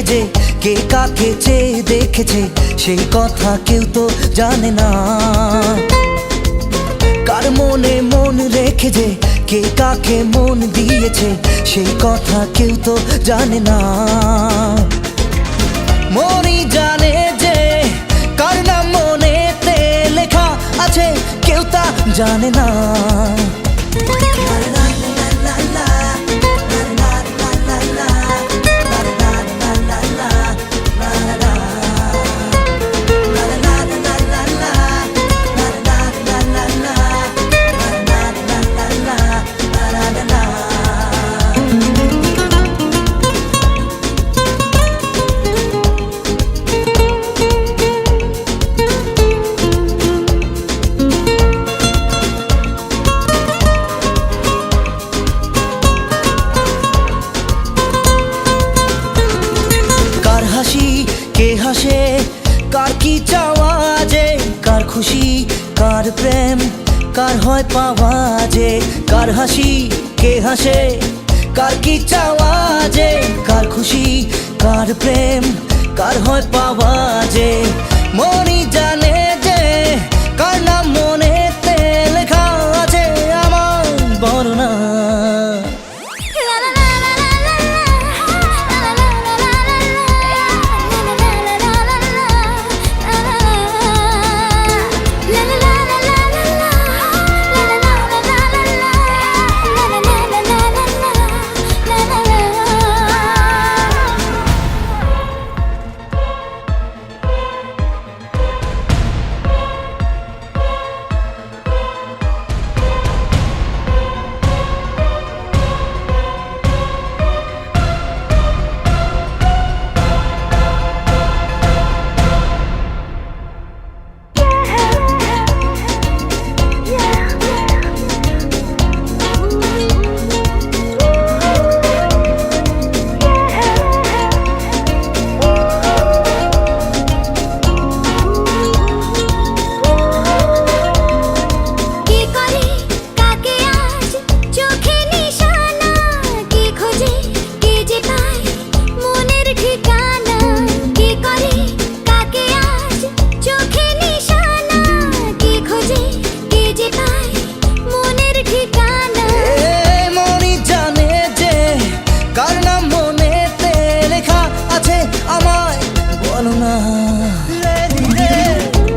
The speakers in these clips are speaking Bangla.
রেখে যে কে কাকে চেয়ে দেখেছে সেই কথা কেউ তো জানে না। কার মনে মন রেখে যে কে কাকে মন দিয়েছে সেই কথা কেউ তো জানে না। মনই জানে যে কার নাম মনেতে লেখা আছে কেউ তা জানে না। কে হাসে কার কি চাওয়া যে, কার খুশি কার প্রেম কার হয় পাওয়া যে। কার হাসি কে হাসে কার কি চাওয়া যে, কার খুশি কার প্রেম কার হয় পাওয়া যে। মনই জানে যে কার নাম মনেতে লেখা আছে আমার বর্ণনা।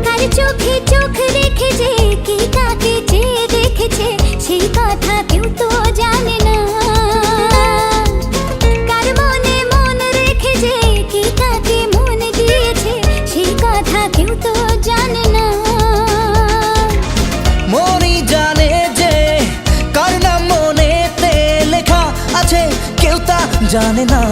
কার চোখে চোখ রেখে যে কে কাকে চেয়ে দেখেছে সেই কথা কেউ তো জানে না। কার মনে মন রেখে যে কে কাকে মন দিয়েছে সেই কথা কেউ তো জানে না। মনই জানে যে কার নাম মনেতে লেখা আছে কেউ তা জানে না।